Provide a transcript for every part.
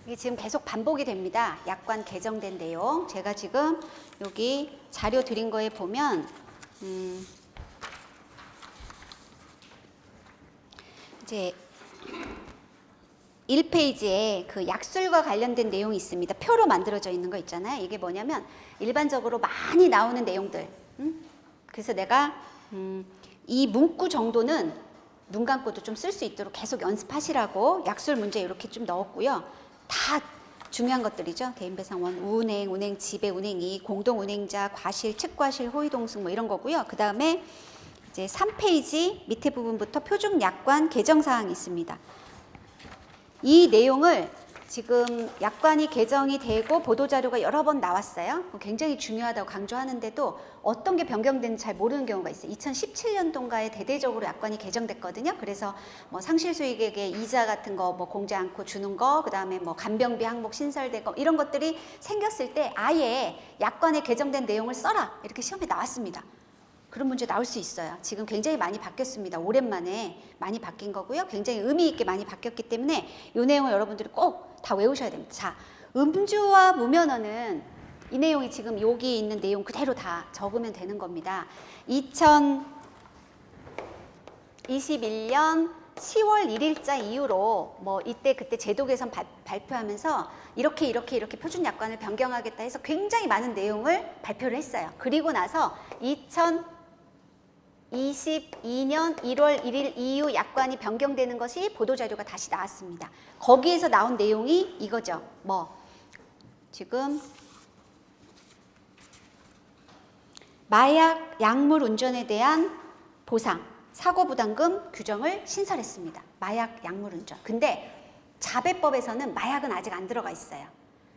이게 지금 계속 반복이 됩니다. 약관 개정된 내용. 제가 지금 여기 자료 드린 거에 보면 이제 1페이지에 그 약술과 관련된 내용이 있습니다. 표로 만들어져 있는 거 있잖아요. 이게 뭐냐면 일반적으로 많이 나오는 내용들. 그래서 내가 이 문구 정도는 눈 감고도 좀 쓸 수 있도록 계속 연습하시라고 약술 문제 이렇게 좀 넣었고요. 다 중요한 것들이죠. 대인배상원, 운행, 운행 지배, 운행이, 공동운행자, 과실, 측과실, 호위동승 뭐 이런 거고요. 그 다음에 이제 3페이지 밑에 부분부터 표준 약관 개정 사항이 있습니다. 이 내용을 지금 약관이 개정이 되고 보도자료가 여러 번 나왔어요. 굉장히 중요하다고 강조하는데도 어떤 게 변경되는지 잘 모르는 경우가 있어요. 2017년도인가에 대대적으로 약관이 개정됐거든요. 그래서 뭐 상실수익에게 이자 같은 거 뭐 공제 않고 주는 거, 그 다음에 뭐 간병비 항목 신설된 거 이런 것들이 생겼을 때 아예 약관에 개정된 내용을 써라 이렇게 시험에 나왔습니다. 그런 문제 나올 수 있어요. 지금 굉장히 많이 바뀌었습니다. 오랜만에 많이 바뀐 거고요. 굉장히 의미 있게 많이 바뀌었기 때문에 이 내용을 여러분들이 꼭 다 외우셔야 됩니다. 자, 음주와 무면허는 이 내용이 지금 여기 있는 내용 그대로 다 적으면 되는 겁니다. 2021년 10월 1일자 이후로 뭐 이때 그때 제도 개선 발표하면서 이렇게 표준 약관을 변경하겠다 해서 굉장히 많은 내용을 발표를 했어요. 그리고 나서 2022년 1월 1일 이후 약관이 변경되는 것이 보도자료가 다시 나왔습니다. 거기에서 나온 내용이 이거죠. 뭐 지금 마약, 약물 운전에 대한 보상, 사고부담금 규정을 신설했습니다. 마약, 약물 운전. 근데 자배법에서는 마약은 아직 안 들어가 있어요.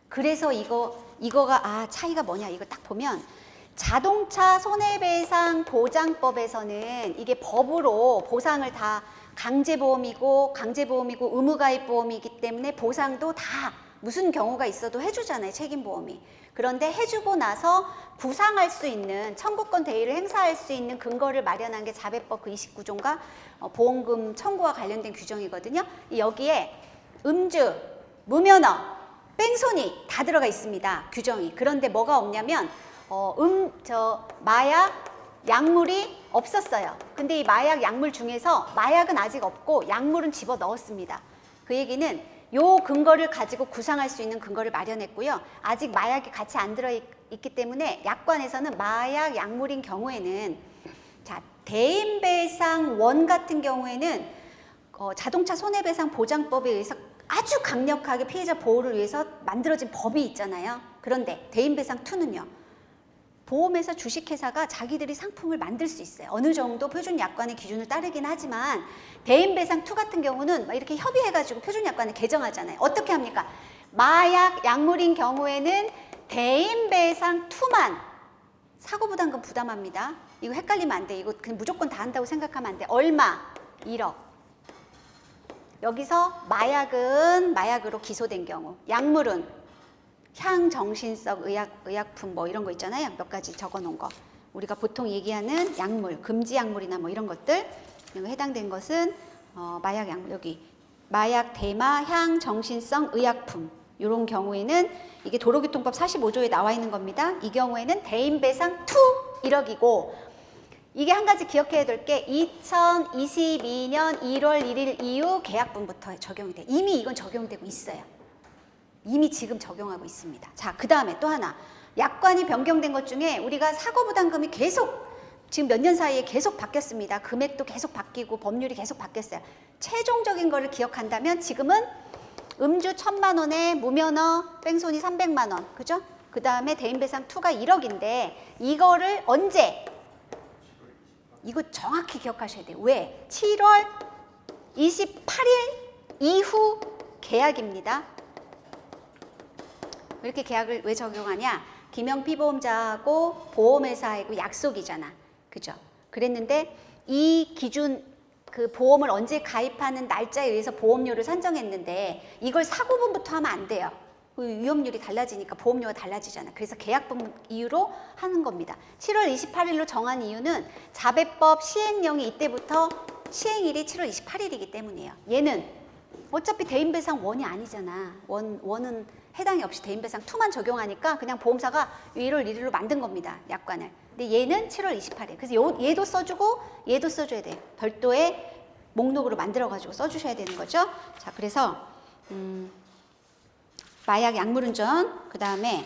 그래서 이거가 차이가 뭐냐 이거 딱 보면 자동차 손해배상 보장법에서는 이게 법으로 보상을 다 강제보험이고 의무가입보험이기 때문에 보상도 다 무슨 경우가 있어도 해주잖아요. 책임보험이. 그런데 해주고 나서 구상할 수 있는 청구권 대의를 행사할 수 있는 근거를 마련한 게 자배법 그 29조인가 보험금 청구와 관련된 규정이거든요. 여기에 음주, 무면허, 뺑소니 다 들어가 있습니다. 규정이. 그런데 뭐가 없냐면 마약, 약물이 없었어요. 근데 이 마약, 약물 중에서 마약은 아직 없고 약물은 집어 넣었습니다. 그 얘기는 요 근거를 가지고 구상할 수 있는 근거를 마련했고요. 아직 마약이 같이 안 들어있기 때문에 약관에서는 마약, 약물인 경우에는 자 대인배상원 같은 경우에는 자동차 손해배상 보장법에 의해서 아주 강력하게 피해자 보호를 위해서 만들어진 법이 있잖아요. 그런데 대인배상2는요. 보험회사, 주식회사가 자기들이 상품을 만들 수 있어요. 어느 정도 표준 약관의 기준을 따르긴 하지만 대인배상2 같은 경우는 막 이렇게 협의해가지고 표준 약관을 개정하잖아요. 어떻게 합니까? 마약, 약물인 경우에는 대인배상2만 사고부담금 부담합니다. 이거 헷갈리면 안 돼. 이거 그냥 무조건 다 한다고 생각하면 안 돼. 얼마? 1억. 여기서 마약은 마약으로 기소된 경우, 약물은 향정신성 의약품 뭐 이런 거 있잖아요. 몇 가지 적어 놓은 거. 우리가 보통 얘기하는 약물, 금지 약물이나 뭐 이런 것들 해당된 것은 마약 약물 여기 마약 대마 향정신성 의약품 이런 경우에는 이게 도로교통법 45조에 나와 있는 겁니다. 이 경우에는 대인배상 2 1억이고 이게 한 가지 기억해야 될 게 2022년 1월 1일 이후 계약분부터 적용이 돼. 이미 이건 적용되고 있어요. 이미 지금 적용하고 있습니다. 자, 그 다음에 또 하나. 약관이 변경된 것 중에 우리가 사고부담금이 계속 지금 몇 년 사이에 계속 바뀌었습니다. 금액도 계속 바뀌고 법률이 계속 바뀌었어요. 최종적인 거를 기억한다면 지금은 음주 1,000만 원에 무면허 뺑소니 300만 원. 그죠? 그 다음에 대인배상 2가 1억인데 이거를 언제? 이거 정확히 기억하셔야 돼요. 왜? 7월 28일 이후 계약입니다. 이렇게 계약을 왜 적용하냐? 김영 피보험자하고 보험회사하고 약속이잖아. 그죠? 그랬는데 이 기준 그 보험을 언제 가입하는 날짜에 의해서 보험료를 산정했는데 이걸 사고분부터 하면 안 돼요. 위험률이 달라지니까 보험료가 달라지잖아. 그래서 계약분 이유로 하는 겁니다. 7월 28일로 정한 이유는 자배법 시행령이 이때부터 시행일이 7월 28일이기 때문이에요. 얘는 어차피 대인배상 1이 아니잖아. 1은 해당이 없이 대인배상 2만 적용하니까 그냥 보험사가 1월 1일로 만든 겁니다. 약관을. 근데 얘는 7월 28일. 그래서 얘도 써주고 얘도 써줘야 돼. 별도의 목록으로 만들어가지고 써주셔야 되는 거죠. 자, 그래서 마약 약물운전, 그 다음에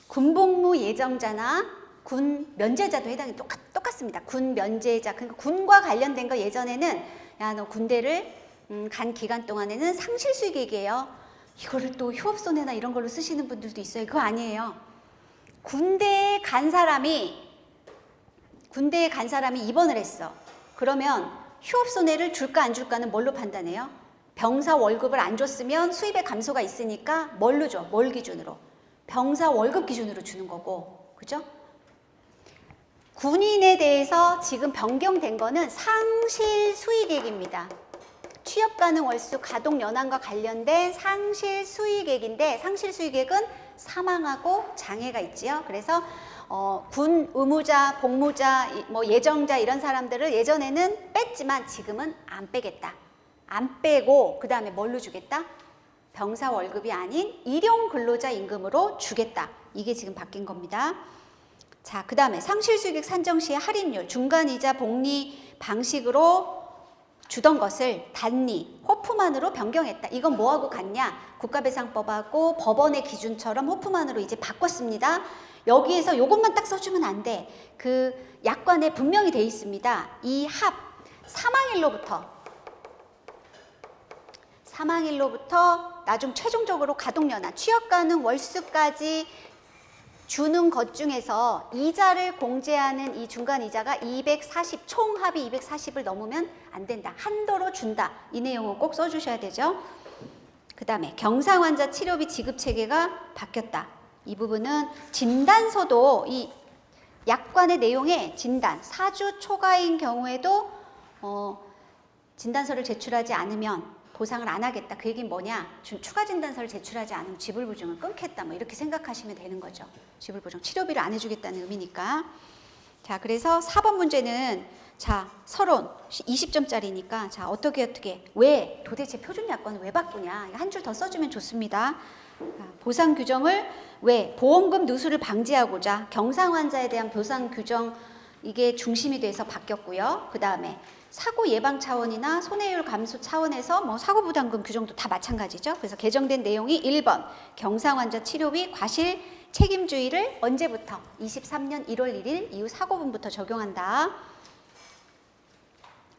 군복무 예정자나 군 면제자도 해당이 똑같습니다. 군 면제자, 그러니까 군과 관련된 거 예전에는 야, 너 군대를 간 기간 동안에는 상실수익액이에요. 이거를 또 휴업손해나 이런 걸로 쓰시는 분들도 있어요. 그거 아니에요. 군대에 간 사람이 입원을 했어. 그러면 휴업손해를 줄까 안 줄까는 뭘로 판단해요? 병사 월급을 안 줬으면 수입의 감소가 있으니까 뭘로 줘? 뭘 기준으로? 병사 월급 기준으로 주는 거고, 그죠? 군인에 대해서 지금 변경된 거는 상실 수익액입니다. 취업 가능 월수 가동 연한과 관련된 상실 수익액인데, 상실 수익액은 사망하고 장애가 있지요. 그래서 군 의무자, 복무자, 뭐 예정자 이런 사람들을 예전에는 뺐지만 지금은 안 빼겠다. 안 빼고 그 다음에 뭘로 주겠다? 병사 월급이 아닌 일용 근로자 임금으로 주겠다. 이게 지금 바뀐 겁니다. 자, 그 다음에 상실수익액 산정 시의 할인율, 중간이자 복리 방식으로 주던 것을 단리, 호프만으로 변경했다. 이건 뭐하고 같냐? 국가배상법하고 법원의 기준처럼 호프만으로 이제 바꿨습니다. 여기에서 요것만 딱 써주면 안 돼. 그 약관에 분명히 돼 있습니다. 이 합, 사망일로부터 나중 최종적으로 가동연한, 취업가능 월수까지 주는 것 중에서 이자를 공제하는 이 중간이자가 240, 총합이 240을 넘으면 안 된다. 한도로 준다. 이 내용은 꼭 써주셔야 되죠. 그 다음에 경상환자 치료비 지급체계가 바뀌었다. 이 부분은 진단서도 이 약관의 내용에 진단, 4주 초과인 경우에도 진단서를 제출하지 않으면 보상을 안 하겠다. 그 얘기는 뭐냐? 추가 진단서를 제출하지 않으면 지불보증을 끊겠다. 뭐 이렇게 생각하시면 되는 거죠. 지불보증, 치료비를 안 해주겠다는 의미니까. 자, 그래서 4번 문제는 자, 서론 20점짜리니까 자, 어떻게 왜 도대체 표준약관을 왜 바꾸냐? 한 줄 더 써주면 좋습니다. 보상 규정을 왜 보험금 누수를 방지하고자 경상 환자에 대한 보상 규정 이게 중심이 돼서 바뀌었고요. 그 다음에 사고 예방 차원이나 손해율 감소 차원에서 뭐 사고 부담금 규정도 다 마찬가지죠. 그래서 개정된 내용이 1번 경상 환자 치료비 과실 책임주의를 언제부터? 23년 1월 1일 이후 사고분부터 적용한다.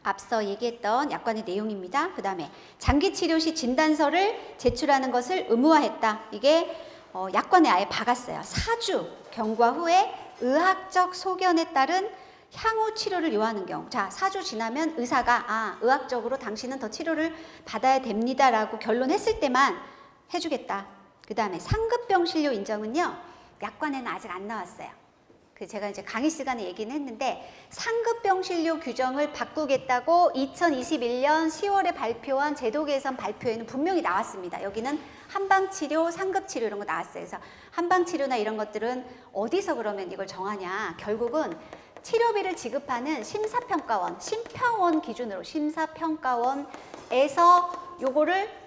앞서 얘기했던 약관의 내용입니다. 그 다음에 장기치료 시 진단서를 제출하는 것을 의무화했다. 이게 약관에 아예 박았어요. 4주 경과 후에 의학적 소견에 따른 향후 치료를 요하는 경우. 자, 4주 지나면 의사가 의학적으로 당신은 더 치료를 받아야 됩니다라고 결론했을 때만 해주겠다. 그 다음에 상급병실료 인정은요. 약관에는 아직 안 나왔어요. 제가 이제 강의 시간에 얘기는 했는데 상급병실료 규정을 바꾸겠다고 2021년 10월에 발표한 제도 개선 발표에는 분명히 나왔습니다. 여기는 한방치료, 상급치료 이런 거 나왔어요. 그래서 한방치료나 이런 것들은 어디서 그러면 이걸 정하냐. 결국은 치료비를 지급하는 심사평가원, 심평원 기준으로 심사평가원에서 요거를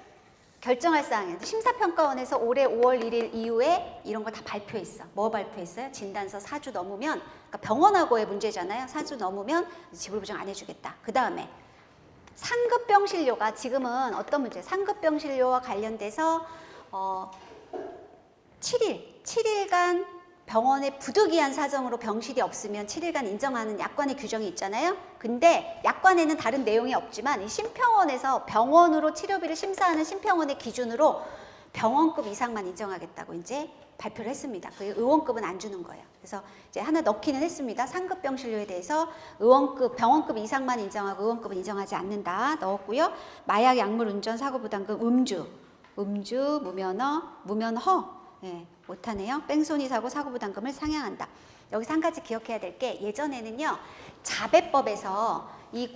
결정할 사항이에요. 심사평가원에서 올해 5월 1일 이후에 이런 거 다 발표했어. 뭐 발표했어요? 진단서 4주 넘으면, 그러니까 병원하고의 문제잖아요. 4주 넘으면 지불보증 안 해주겠다. 그 다음에 상급병실료가 지금은 어떤 문제? 상급병실료와 관련돼서 7일간 병원에 부득이한 사정으로 병실이 없으면 7일간 인정하는 약관의 규정이 있잖아요. 근데 약관에는 다른 내용이 없지만 이 심평원에서 병원으로 치료비를 심사하는 심평원의 기준으로 병원급 이상만 인정하겠다고 이제 발표를 했습니다. 그 의원급은 안 주는 거예요. 그래서 이제 하나 넣기는 했습니다. 상급병실료에 대해서 의원급, 병원급 이상만 인정하고 의원급은 인정하지 않는다 넣었고요. 마약, 약물, 운전, 사고부담금, 음주, 무면허 못하네요. 뺑소니 사고, 사고부담금을 상향한다. 여기서 한 가지 기억해야 될 게 예전에는요. 자배법에서 이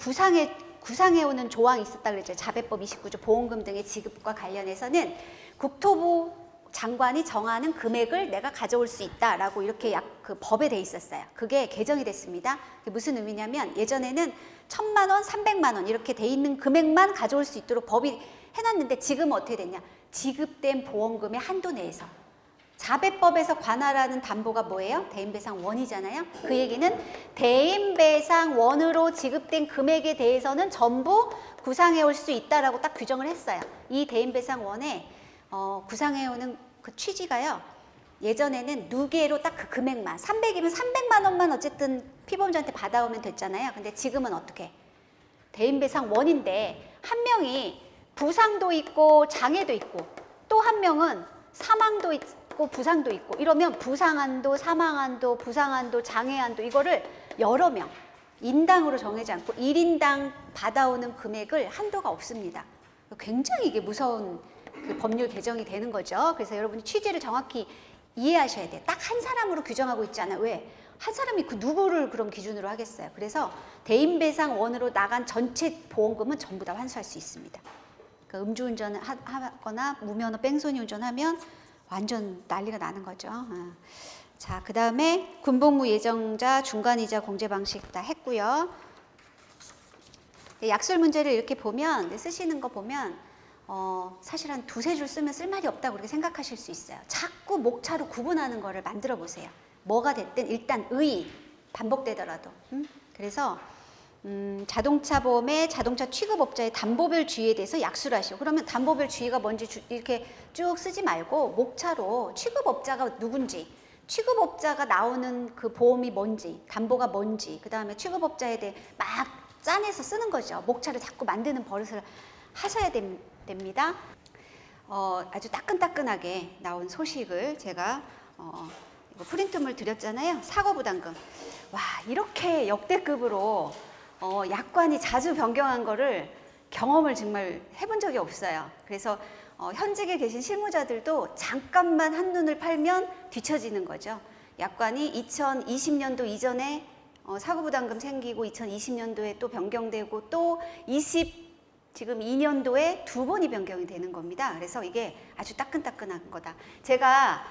구상해오는 조항이 있었다 그랬죠. 자배법 29조 보험금 등의 지급과 관련해서는 국토부 장관이 정하는 금액을 내가 가져올 수 있다라고 이렇게 그 법에 돼 있었어요. 그게 개정이 됐습니다. 그게 무슨 의미냐면 예전에는 1,000만 원, 300만 원 이렇게 돼 있는 금액만 가져올 수 있도록 법이 해놨는데 지금은 어떻게 됐냐? 지급된 보험금의 한도 내에서. 자배법에서 관할하는 담보가 뭐예요? 대인배상원이잖아요. 그 얘기는 대인배상원으로 지급된 금액에 대해서는 전부 구상해올 수 있다라고 딱 규정을 했어요. 이 대인배상원에 구상해오는 그 취지가요. 예전에는 누계로 딱 그 금액만 300이면 300만 원만 어쨌든 피보험자한테 받아오면 됐잖아요. 근데 지금은 어떻게? 대인배상원인데 한 명이 부상도 있고 장애도 있고 또 한 명은 사망도 있고 부상도 있고 이러면 부상한도 사망한도 부상한도 장애한도 이거를 여러 명 인당으로 정하지 않고 1인당 받아오는 금액을 한도가 없습니다. 굉장히 이게 무서운 그 법률 개정이 되는 거죠. 그래서 여러분이 취지를 정확히 이해하셔야 돼요. 딱 한 사람으로 규정하고 있잖아요. 왜? 한 사람이 그 누구를 그럼 기준으로 하겠어요. 그래서 대인배상원으로 나간 전체 보험금은 전부 다 환수할 수 있습니다. 그러니까 음주운전 하거나 무면허 뺑소니 운전하면 완전 난리가 나는 거죠. 자, 그 다음에 군복무 예정자 중간이자 공제 방식 다 했고요. 약술 문제를 이렇게 보면 쓰시는 거 보면 사실 한 두세 줄 쓰면 쓸 말이 없다고 그렇게 생각하실 수 있어요. 자꾸 목차로 구분하는 거를 만들어 보세요. 뭐가 됐든 일단 의 반복되더라도. 그래서 자동차 보험의 자동차 취급업자의 담보별 주의에 대해서 약수를 하시고 그러면 담보별 주의가 뭔지 이렇게 쭉 쓰지 말고 목차로 취급업자가 누군지 취급업자가 나오는 그 보험이 뭔지 담보가 뭔지 그 다음에 취급업자에 대해 막 짜내서 쓰는 거죠. 목차를 자꾸 만드는 버릇을 하셔야 됩니다. 아주 따끈따끈하게 나온 소식을 제가 이거 프린트물 드렸잖아요. 사고부담금. 와, 이렇게 역대급으로 약관이 자주 변경한 거를 경험을 정말 해본 적이 없어요. 그래서 현직에 계신 실무자들도 잠깐만 한눈을 팔면 뒤처지는 거죠. 약관이 2020년도 이전에 사고부담금 생기고 2020년도에 또 변경되고 또 지금 2년도에 2번이 변경이 되는 겁니다. 그래서 이게 아주 따끈따끈한 거다. 제가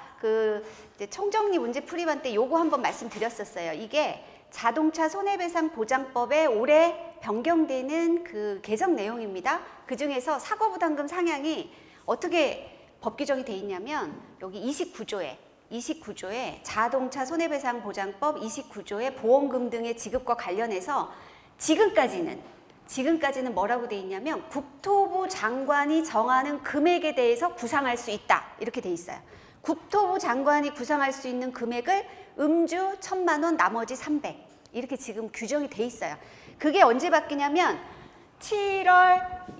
이제 총정리 문제 풀이반 때 요거 한번 말씀드렸었어요. 이게 자동차 손해배상 보장법에 올해 변경되는 그 개정 내용입니다. 그 중에서 사고부담금 상향이 어떻게 법 규정이 돼 있냐면 여기 29조에 자동차 손해배상 보장법 29조에 보험금 등의 지급과 관련해서 지금까지는 뭐라고 돼 있냐면 국토부 장관이 정하는 금액에 대해서 구상할 수 있다 이렇게 돼 있어요. 국토부 장관이 구상할 수 있는 금액을 음주 1,000만 원 나머지 300 이렇게 지금 규정이 돼 있어요. 그게 언제 바뀌냐면 7월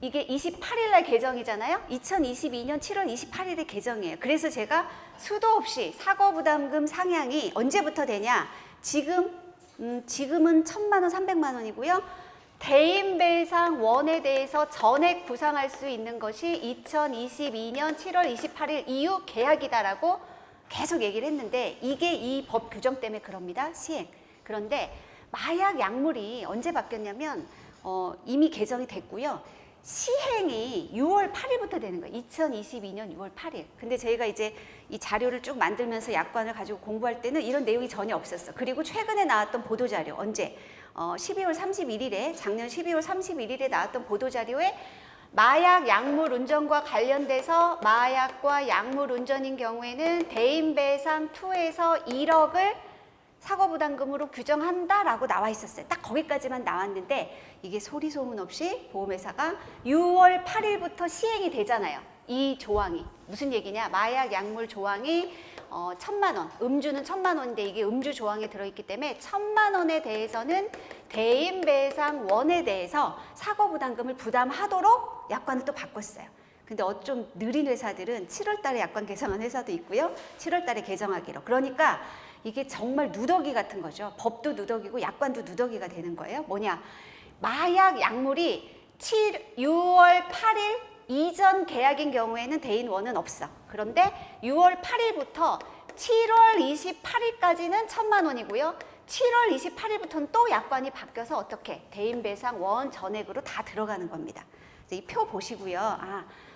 이게 28일 날 개정이잖아요. 2022년 7월 28일에 개정이에요. 그래서 제가 수도 없이 사고부담금 상향이 언제부터 되냐? 지금은 1,000만 원, 300만 원이고요. 대인배상원에 대해서 전액 구상할 수 있는 것이 2022년 7월 28일 이후 계약이다라고 계속 얘기를 했는데 이게 이 법 규정 때문에 그럽니다. 시행. 그런데 마약 약물이 언제 바뀌었냐면 이미 개정이 됐고요. 시행이 6월 8일부터 되는 거예요. 2022년 6월 8일. 근데 저희가 이제 이 자료를 쭉 만들면서 약관을 가지고 공부할 때는 이런 내용이 전혀 없었어. 그리고 최근에 나왔던 보도자료 언제? 12월 31일에 작년 12월 31일에 나왔던 보도자료에 마약 약물 운전과 관련돼서 마약과 약물 운전인 경우에는 대인배상 2에서 1억을 사고부담금으로 규정한다라고 나와 있었어요. 딱 거기까지만 나왔는데 이게 소리 소문 없이 보험회사가 6월 8일부터 시행이 되잖아요. 이 조항이 무슨 얘기냐? 마약 약물 조항이 1,000만 원, 음주는 1,000만 원인데 이게 음주 조항에 들어있기 때문에 1,000만 원에 대해서는 대인배상원에 대해서 사고부담금을 부담하도록 약관을 또 바꿨어요. 근데 좀 느린 회사들은 7월 달에 약관 개정한 회사도 있고요. 7월 달에 개정하기로. 그러니까 이게 정말 누더기 같은 거죠. 법도 누더기고 약관도 누더기가 되는 거예요. 뭐냐? 마약 약물이 6월 8일 이전 계약인 경우에는 대인원은 없어. 그런데 6월 8일부터 7월 28일까지는 1,000만 원이고요. 7월 28일부터는 또 약관이 바뀌어서 어떻게? 대인배상원 전액으로 다 들어가는 겁니다. 이 표 보시고요.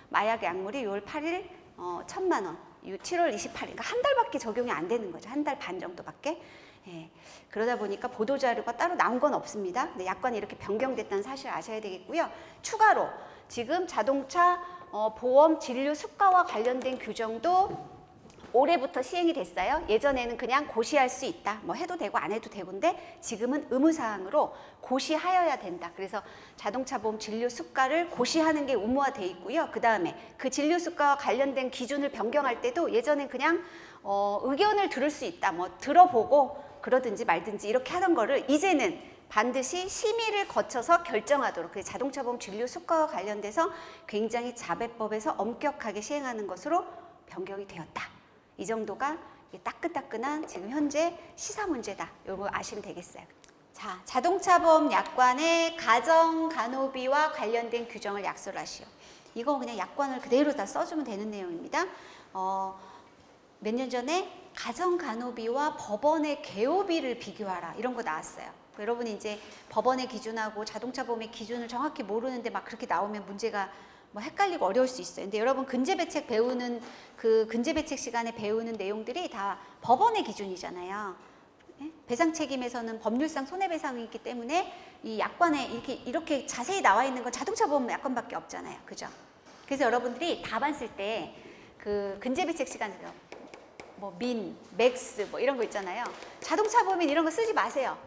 마약 약물이 6월 8일 1,000만 원. 7월 28일, 그러니까 한 달밖에 적용이 안 되는 거죠. 한 달 반 정도밖에. 예. 그러다 보니까 보도자료가 따로 나온 건 없습니다. 근데 약관이 이렇게 변경됐다는 사실을 아셔야 되겠고요. 추가로 지금 자동차 보험 진료 수가와 관련된 규정도 올해부터 시행이 됐어요. 예전에는 그냥 고시할 수 있다. 뭐 해도 되고 안 해도 되고인데 지금은 의무사항으로 고시하여야 된다. 그래서 자동차 보험 진료 수가를 고시하는 게 의무화돼 있고요. 그 다음에 그 진료 수가와 관련된 기준을 변경할 때도 예전엔 그냥 의견을 들을 수 있다. 뭐 들어보고 그러든지 말든지 이렇게 하던 거를 이제는 반드시 심의를 거쳐서 결정하도록, 그래서 자동차 보험 진료 수가와 관련돼서 굉장히 자배법에서 엄격하게 시행하는 것으로 변경이 되었다. 이 정도가 따끈따끈한 지금 현재 시사 문제다. 요거 아시면 되겠어요. 자, 자동차 보험 약관의 가정 간호비와 관련된 규정을 약솔하시오. 이거 그냥 약관을 그대로 다 써주면 되는 내용입니다. 몇 년 전에 가정 간호비와 법원의 개호비를 비교하라 이런 거 나왔어요. 여러분이 이제 법원의 기준하고 자동차 보험의 기준을 정확히 모르는데 막 그렇게 나오면 문제가 뭐 헷갈리고 어려울 수 있어요. 근데 여러분 근제배책 배우는 그 근제배책 시간에 배우는 내용들이 다 법원의 기준이잖아요. 예? 배상 책임에서는 법률상 손해배상이 있기 때문에 이 약관에 이렇게 자세히 나와 있는 건 자동차 보험 약관밖에 없잖아요. 그죠? 그래서 여러분들이 답안 쓸 때 그 근제배책 시간에서 뭐 민, 맥스 뭐 이런 거 있잖아요. 자동차 보험인 이런 거 쓰지 마세요.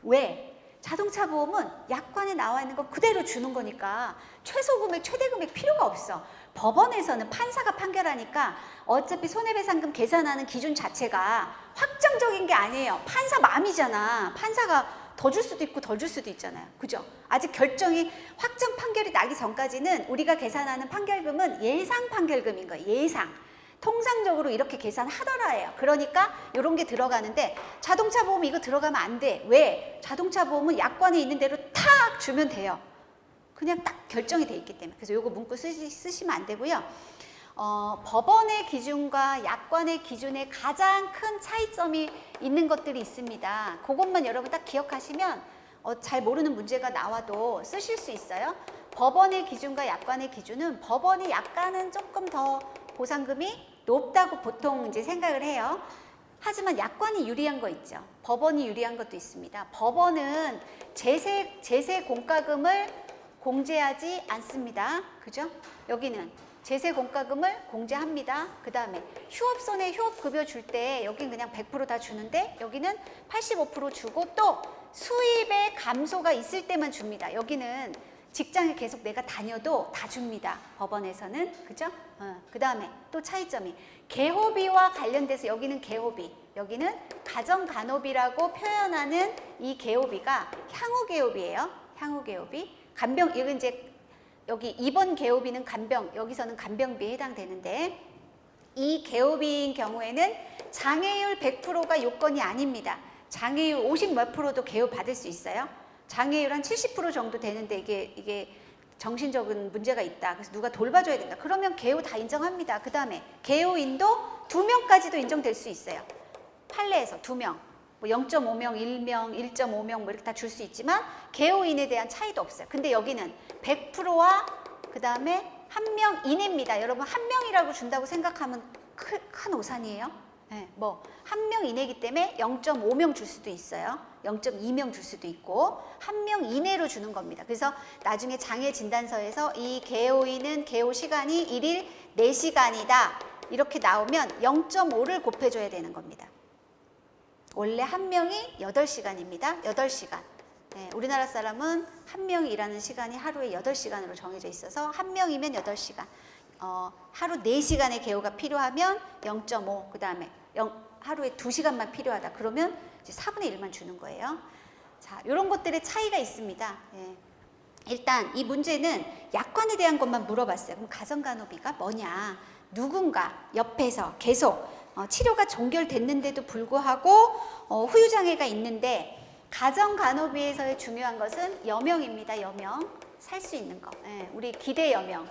왜? 자동차 보험은 약관에 나와 있는 거 그대로 주는 거니까 최소 금액, 최대 금액 필요가 없어. 법원에서는 판사가 판결하니까 어차피 손해배상금 계산하는 기준 자체가 확정적인 게 아니에요. 판사 마음이잖아. 판사가 더 줄 수도 있고 덜 줄 수도 있잖아요. 그죠? 아직 결정이 확정 판결이 나기 전까지는 우리가 계산하는 판결금은 예상 판결금인 거예요. 예상. 통상적으로 이렇게 계산하더라예요. 그러니까 이런 게 들어가는데 자동차 보험 이거 들어가면 안 돼. 왜? 자동차 보험은 약관에 있는 대로 탁 주면 돼요. 그냥 딱 결정이 돼 있기 때문에. 그래서 이거 문구 쓰시면 안 되고요. 법원의 기준과 약관의 기준에 가장 큰 차이점이 있는 것들이 있습니다. 그것만 여러분 딱 기억하시면 잘 모르는 문제가 나와도 쓰실 수 있어요. 법원의 기준과 약관의 기준은 법원이 약간은 조금 더 보상금이 높다고 보통 이제 생각을 해요. 하지만 약관이 유리한 거 있죠. 법원이 유리한 것도 있습니다. 법원은 제세 공과금을 공제하지 않습니다. 그죠? 여기는 제세 공과금을 공제합니다. 그 다음에 휴업선에 휴업급여 줄 때 여긴 그냥 100% 다 주는데 여기는 85% 주고 또 수입의 감소가 있을 때만 줍니다. 여기는 직장에 계속 내가 다녀도 다 줍니다. 법원에서는. 그죠? 그 다음에 또 차이점이 개호비와 관련돼서 여기는 개호비, 여기는 가정간호비라고 표현하는 이 개호비가 향후개호비예요. 향후개호비. 간병, 이건 이제 여기 2번 개호비는 간병, 여기서는 간병비에 해당되는데 이 개호비인 경우에는 장애율 100%가 요건이 아닙니다. 장애율 50 몇 프로도 개호 받을 수 있어요. 장애율 한 70% 정도 되는데 이게 정신적인 문제가 있다. 그래서 누가 돌봐줘야 된다. 그러면 개호 다 인정합니다. 그 다음에 개호인도 2명까지도 인정될 수 있어요. 판례에서 2명, 뭐 0.5명, 1명, 1.5명 뭐 이렇게 다 줄 수 있지만 개호인에 대한 차이도 없어요. 근데 여기는 100%와 그 다음에 1명 이내입니다. 여러분 1명이라고 준다고 생각하면 큰 오산이에요. 네, 뭐 1명 이내이기 때문에 0.5명 줄 수도 있어요. 0.2명 줄 수도 있고 1명 이내로 주는 겁니다. 그래서 나중에 장애 진단서에서 이 개호인은 개호 시간이 1일 4시간이다. 이렇게 나오면 0.5를 곱해줘야 되는 겁니다. 원래 1명이 8시간입니다. 8시간. 네, 우리나라 사람은 1명이 일하는 시간이 하루에 8시간으로 정해져 있어서 1명이면 8시간. 하루 4시간의 개호가 필요하면 0.5, 그 다음에 하루에 2시간만 필요하다. 그러면 이제 4분의 1만 주는 거예요. 자, 이런 것들의 차이가 있습니다. 예. 일단 이 문제는 약관에 대한 것만 물어봤어요. 그럼 가정간호비가 뭐냐? 누군가 옆에서 계속 치료가 종결됐는데도 불구하고 후유장애가 있는데 가정간호비에서의 중요한 것은 여명입니다. 여명. 살 수 있는 거. 예, 우리 기대 여명.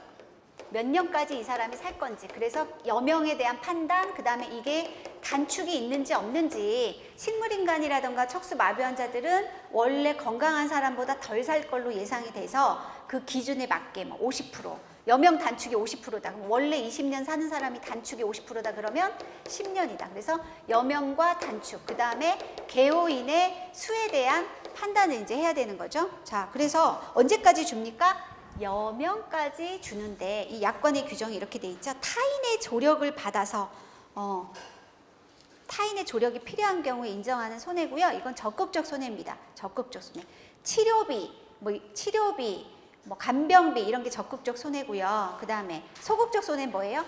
몇 년까지 이 사람이 살 건지. 그래서 여명에 대한 판단, 그 다음에 이게 단축이 있는지 없는지. 식물인간이라던가 척수마비 환자들은 원래 건강한 사람보다 덜 살 걸로 예상이 돼서 그 기준에 맞게 뭐 50%, 여명 단축이 50%다. 그럼 원래 20년 사는 사람이 단축이 50%다 그러면 10년이다. 그래서 여명과 단축, 그 다음에 개호인의 수에 대한 판단을 이제 해야 되는 거죠. 자, 그래서 언제까지 줍니까? 여명까지 주는데 이 약관의 규정이 이렇게 돼 있죠. 타인의 조력을 받아서 타인의 조력이 필요한 경우에 인정하는 손해고요. 이건 적극적 손해입니다. 적극적 손해. 치료비, 간병비 이런 게 적극적 손해고요. 그 다음에 소극적 손해는 뭐예요?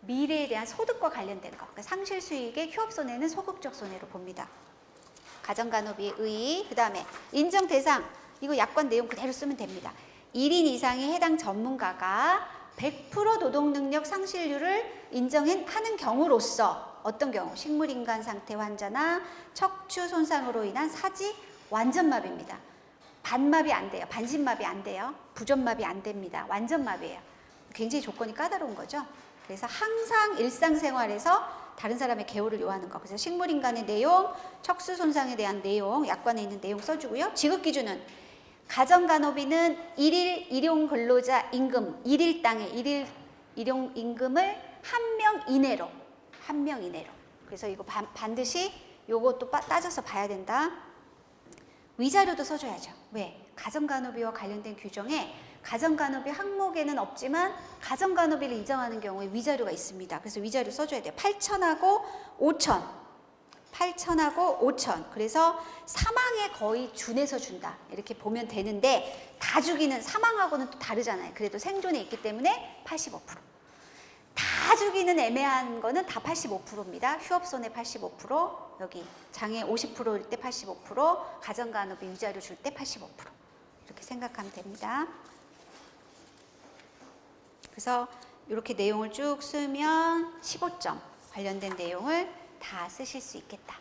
미래에 대한 소득과 관련된 거. 그러니까 상실 수익의 휴업 손해는 소극적 손해로 봅니다. 가정간호비의 의의, 그 다음에 인정 대상. 이거 약관 내용 그대로 쓰면 됩니다. 1인 이상의 해당 전문가가 100% 노동능력 상실률을 인정하는 경우로서 어떤 경우? 식물인간 상태 환자나 척추 손상으로 인한 사지 완전마비입니다. 반마비 안 돼요. 반신마비 안 돼요. 부전마비 안 됩니다. 완전마비예요. 굉장히 조건이 까다로운 거죠. 그래서 항상 일상생활에서 다른 사람의 개호를 요하는 거. 그래서 식물인간의 내용, 척수 손상에 대한 내용, 약관에 있는 내용 써주고요. 지급기준은 가정간호비는 일일 일용 근로자 임금, 일일당의 일일 일용 임금을 한 명 이내로. 그래서 이거 반드시 요것도 따져서 봐야 된다. 위자료도 써줘야죠. 왜? 가정간호비와 관련된 규정에 가정간호비 항목에는 없지만 가정간호비를 인정하는 경우에 위자료가 있습니다. 그래서 위자료 써줘야 돼요. 8,000하고 5,000. 8,000하고 5,000. 그래서 사망에 거의 준해서 준다. 이렇게 보면 되는데 다 죽이는 사망하고는 또 다르잖아요. 그래도 생존에 있기 때문에 85%. 다 죽이는 애매한 거는 다 85%입니다. 휴업손해 85%, 여기 장애 50%일 때 85%, 가정간호비 위자료 줄 때 85%. 이렇게 생각하면 됩니다. 그래서 이렇게 내용을 쭉 쓰면 15점 관련된 내용을 다 쓰실 수 있겠다.